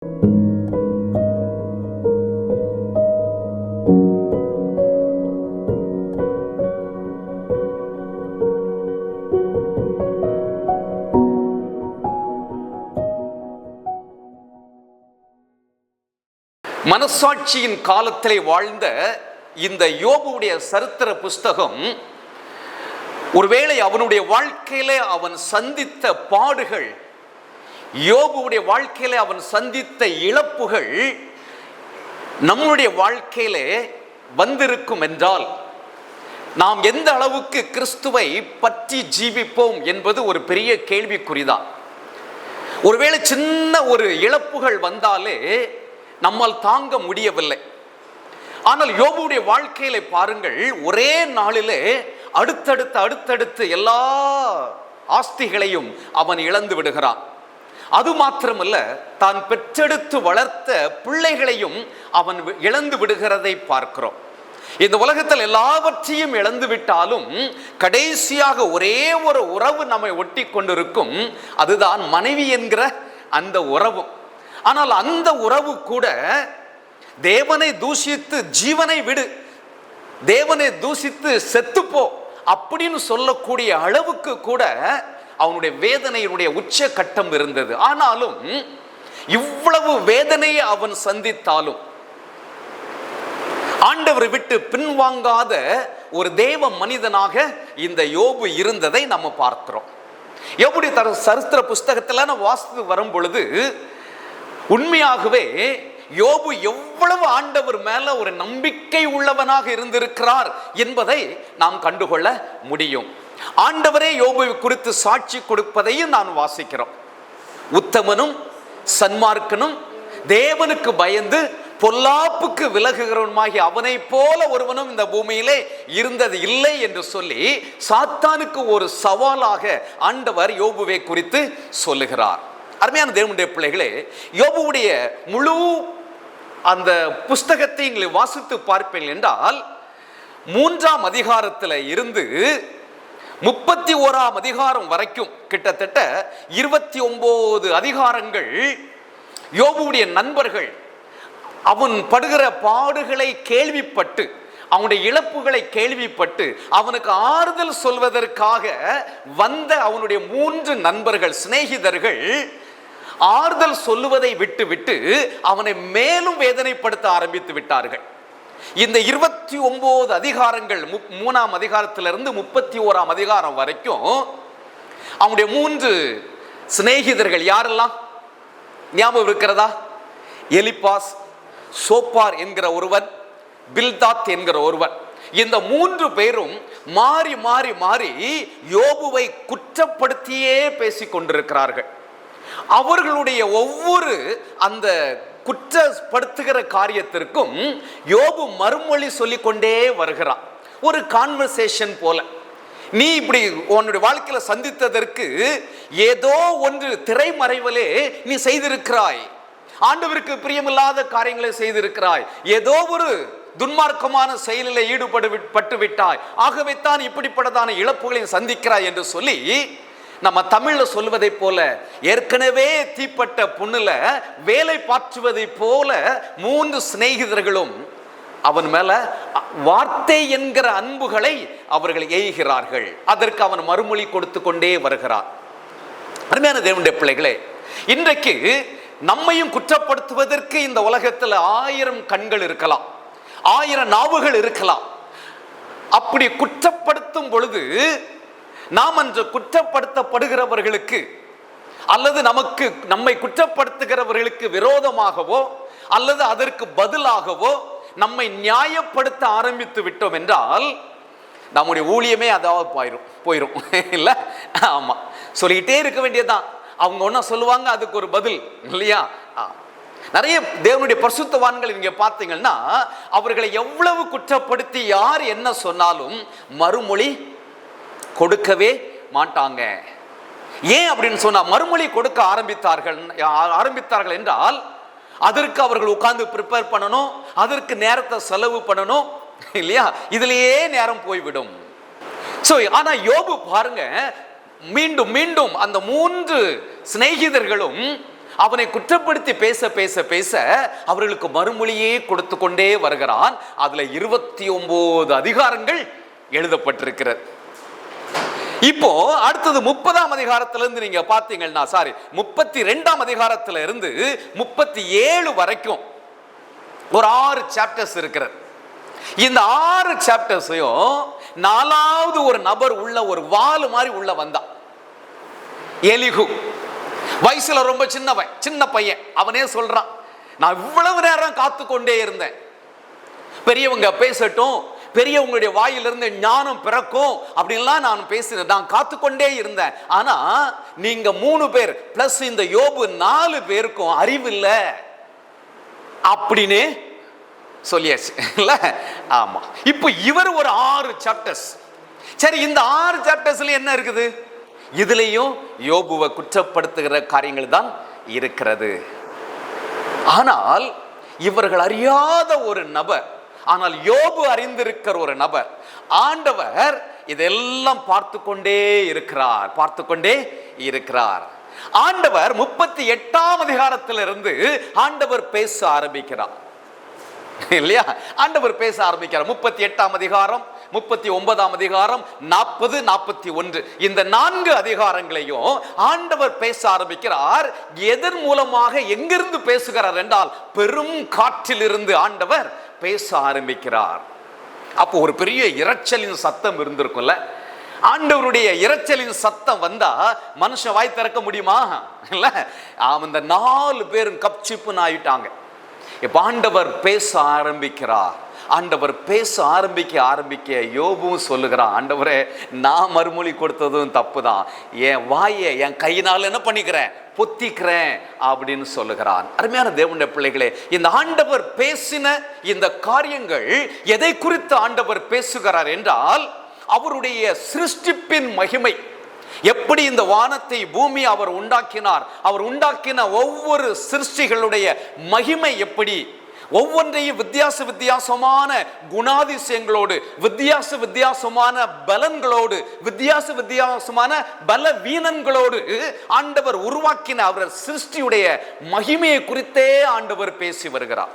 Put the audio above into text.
மனசாட்சியின் காலத்திலே வாழ்ந்த இந்த யோபுடைய சரித்திர புஸ்தகம் ஒருவேளை அவனுடைய வாழ்க்கையிலே அவன் சந்தித்த பாடுகள், யோபுடைய வாழ்க்கையிலே அவன் சந்தித்த இழப்புகள் நம்முடைய வாழ்க்கையிலே வந்திருக்கும் என்றால் நாம் எந்த அளவுக்கு கிறிஸ்துவை பற்றி ஜீவிப்போம் என்பது ஒரு பெரிய கேள்விக்குறிதான். ஒருவேளை சின்ன ஒரு இழப்புகள் வந்தாலே நம்மால் தாங்க முடியவில்லை. ஆனால் யோபுடைய வாழ்க்கையில பாருங்கள், ஒரே நாளிலே அடுத்தடுத்து எல்லா ஆஸ்திகளையும் அவன் இழந்து விடுகிறான். அது மாத்திரமல்ல, தான் பெற்றெடுத்து வளர்த்த பிள்ளைகளையும் அவன் இழந்து விடுகிறதை பார்க்கிறோம். இந்த உலகத்தில் எல்லாவற்றையும் இழந்து விட்டாலும் கடைசியாக ஒரே ஒரு உறவு நம்மை ஒட்டி கொண்டிருக்கும், அதுதான் மனைவி என்கிற அந்த உறவு. ஆனால் அந்த உறவு கூட தேவனை தூஷித்து ஜீவனை விடு, தேவனை தூஷித்து செத்துப்போ அப்படின்னு சொல்லக்கூடிய அளவுக்கு கூட அவனுடைய வேதனையினுடைய உச்ச கட்டம் இருந்தது. ஆனாலும் இவ்வளவு வேதனையை அவன் சந்தித்தாலும் ஆண்டவரை விட்டு பின்வாங்காத ஒரு தேவ மனிதனாக இந்த யோபு இருந்ததை நம்ம பார்க்கிறோம். யோபுடைய சரித்திர புஸ்தகத்தில் நம்ம வாசித்து வரும் பொழுது உண்மையாகவே யோபு எவ்வளவு ஆண்டவர் மேல ஒரு நம்பிக்கை உள்ளவனாக இருந்திருக்கிறார் என்பதை நாம் கண்டுகொள்ள முடியும். ஆண்டவரே யோபுவை குறித்து சாட்சி கொடுப்பதையும் நான் வாசிக்கிறோம். உத்தமனும் சன்மார்க்கனும் தேவனுக்கு பயந்து பொல்லாப்புக்கு விலகுகிறவனுமாகி அவனை போல ஒருவனும் இந்த பூமியிலே இருந்தது இல்லை என்று சொல்லி சாத்தானுக்கு ஒரு சவாலாக ஆண்டவர் யோபுவை குறித்து சொல்லுகிறார். அருமையான தேவனுடைய பிள்ளைகளே, யோபுவுடைய முழு அந்த புஸ்தகத்தை எங்களை வாசித்து பார்ப்பீர்கள் என்றால் 3ஆம் அதிகாரத்தில் இருந்து 31ஆம் அதிகாரம் வரைக்கும் கிட்டத்தட்ட 29 அதிகாரங்கள் யோபுவுடைய நண்பர்கள் அவன் படுகிற பாடுகளை கேள்விப்பட்டு, அவனுடைய இழப்புகளை கேள்விப்பட்டு அவனுக்கு ஆறுதல் சொல்வதற்காக வந்த அவனுடைய 3 நண்பர்கள், சிநேகிதர்கள் ஆறுதல் சொல்லுவதை விட்டு அவனை மேலும் வேதனைப்படுத்த ஆரம்பித்து விட்டார்கள். இந்த 29 அதிகாரங்கள் 3ஆம் அதிகாரத்திலிருந்து 31ஆம் அதிகாரம் வரைக்கும் அவனுடைய 3 சிநேகிதர்கள் யாரெல்லாம் ஞாபகம் இருக்கிறதா? எலிப்பாஸ், சோப்பார் என்கிற ஒருவன், பில்தாத் என்கிற ஒருவன். இந்த 3 பேரும் மாறி மாறி மாறி யோபுவை குற்றப்படுத்தியே பேசிக் கொண்டிருக்கிறார்கள். அவர்களுடைய ஒவ்வொரு அந்த குற்றப்படுத்துகிற காரியத்திற்கும் யோபு மறுமொழி சொல்லிக்கொண்டே வருகிறான். ஒரு கான்வர்சேஷன் போல. நீ இப்படி உன்னுடைய வாழ்க்கையில சந்தித்ததற்கு ஏதோ ஒன்று திரைமறைவிலே நீ செய்திருக்கிறாய், ஆண்டவருக்கு பிரியமில்லாத காரியங்களை செய்திருக்கிறாய், ஏதோ ஒரு துன்மார்க்கமான செயலில் ஈடுபட்டு விட்டாய், ஆகவே தான் இப்படிப்பட்டதான இழப்புகளையும் சந்திக்கிறாய் என்று சொல்லி, நம்ம தமிழ்ல சொல்வதை போல ஏற்கனவே தீப்பட்ட புண்ணுல வேலை பாற்றுவதை போல 3 சிநேகிதர்களும் அவன் மேல வார்த்தை என்கிற அன்புகளை அவர்கள் எய்கிறார்கள். அதற்கு அவன் மறுமொழி கொடுத்து கொண்டே வருகிறான். அருமையான தேவனுடைய பிள்ளைகளே, இன்றைக்கு நம்மையும் குற்றப்படுத்துவதற்கு இந்த உலகத்தில் 1000 கண்கள் இருக்கலாம், 1000 நாவுகள் இருக்கலாம். அப்படி குற்றப்படுத்தும் பொழுது நாம் அன்று குற்றப்படுத்தப்படுகிறவர்களுக்கு அல்லது நம்மை குற்றப்படுத்துகிறவர்களுக்கு விரோதமாகவோ அல்லது அதற்கு பதிலாகவோ நம்மை நியாயப்படுத்த ஆரம்பித்து விட்டோம் என்றால் நம்முடைய ஊழியமே அதாவது போயிடும் இல்ல? ஆமா, சொல்லிக்கிட்டே இருக்க வேண்டியதுதான். அவங்க ஒன்ன சொல்லுவாங்க, அதுக்கு ஒரு பதில் இல்லையா? நிறைய தேவனுடைய பரிசுத்தவான்கள் நீங்க பார்த்தீங்கன்னா அவர்களை எவ்வளவு குற்றப்படுத்தி யார் என்ன சொன்னாலும் மறுமொழி கொடுக்கவே மாட்டாங்க. ஏன் அப்படின்னு சொன்னா, மறுமொழி கொடுக்க ஆரம்பித்தார்கள் என்றால் அதற்கு அவர்கள் உட்கார்ந்து ப்ரிப்பேர் பண்ணணும், அதற்கு நேரத்தை செலவு பண்ணணும் இல்லையா? இதுலயே நேரம் போய்விடும். ஆனா யோபு பாருங்க, மீண்டும் மீண்டும் அந்த 3 சிநேகிதர்களும் அவனை குற்றப்படுத்தி பேச பேச பேச அவர்களுக்கு மறுமொழியே கொடுத்து கொண்டே வருகிறான். அதுல 29 அதிகாரங்கள் எழுதப்பட்டிருக்கிறது. இப்போ அடுத்தது 30ஆம் அதிகாரத்திலிருந்து நீங்க பார்த்தீங்கன்னா 32ஆம் அதிகாரத்தில இருந்து 37 வரைக்கும் ஒரு 6 சாப்டர்ஸ் இருக்கிறது. இந்த 6 சாப்டர்ஸையும் 4வது ஒரு நபர் உள்ள ஒரு வால் மாதிரி உள்ள வந்தான். எலிகு வயசுல ரொம்ப சின்ன பையன். அவனே சொல்றான், நான் இவ்வளவு நேரம் காத்து கொண்டே இருந்தேன், பெரியவங்க பேசட்டும், பெரியவங்களுடைய வாயிலிருந்து ஞானம் பிறக்கும் அப்படின்லாம் நான் பேசினேன், நான் காத்துக்கொண்டே இருந்தேன். ஆனா நீங்க 3 பேர் பிளஸ் இந்த யோபு 4 பேருக்கும் அறிவில்லை அப்படின்னு சொல்லியாச்சு இல்ல? ஆமா. இப்போ இவர் ஒரு 6 சாப்டர்ஸ். சரி, இந்த 6 சாப்டர்ஸ்ல என்ன இருக்குது? இதுலயும் யோபுவை குற்றப்படுத்துகிற காரியங்கள் தான் இருக்கிறது. ஆனால் இவர்கள் அறியாத ஒரு நபர், ஆனால் யோபு அறிந்திருக்கிற ஒரு நபர், ஆண்டவர் இதெல்லாம் பார்த்து கொண்டே இருக்கிறார். ஆண்டவர் 38ஆம் அதிகாரத்திலிருந்து ஆண்டவர் பேச ஆரம்பிக்கிறார் இல்லையா? ஆண்டவர் பேச ஆரம்பிக்கிறார். 38ஆம் அதிகாரம், 39ஆம் அதிகாரம், 40, 41 இந்த 4 அதிகாரங்களையும் ஆண்டவர் பேச ஆரம்பிக்கிறார். எதன் மூலமாக, எங்கிருந்து பேசுகிறார் என்றால் பெரும் காற்றிலிருந்து ஆண்டவர் பேச ஆரம்பிக்கிறார். அப்போ ஒரு பெரிய இரைச்சலின் சத்தம் இருந்திருக்கும்ல. ஆண்டவருடைய இரைச்சலின் சத்தம் வந்தா மனுஷன் வாய் திறக்க முடியுமா? இல்ல. அந்த 4 பேரும் கப்சிப்புன்னு ஆயிட்டாங்க. இப்ப ஆண்டவர் பேச ஆரம்பிக்கிறார். ஆண்டவர் பேச ஆரம்பிக்க யோபுவும் சொல்லுகிறான், ஆண்டவரே, நான் மறுமொழி கொடுத்ததும் தப்பு தான், என் வாயை என் கையினால் என்ன பண்ணிக்கிறேன், பொத்திக்கிறேன் அப்படின்னு சொல்லுகிறான். அருமையான தேவனுடைய பிள்ளைகளே, இந்த ஆண்டவர் பேசின இந்த காரியங்கள் எதை குறித்து ஆண்டவர் பேசுகிறார் என்றால், அவருடைய சிருஷ்டிப்பின் மகிமை, எப்படி இந்த வானத்தை பூமி அவர் உண்டாக்கினார், அவர் உண்டாக்கின ஒவ்வொரு சிருஷ்டிகளுடைய மகிமை எப்படி, ஒவ்வொன்றையும் வித்தியாசமான குணாதிசயங்களோடு, வித்தியாசமான பலன்களோடு, வித்தியாசமான பலவீனங்களோடு ஆண்டவர் உருவாக்கின அவர் சிருஷ்டியுடைய மகிமையை குறித்தே ஆண்டவர் பேசி வருகிறார்.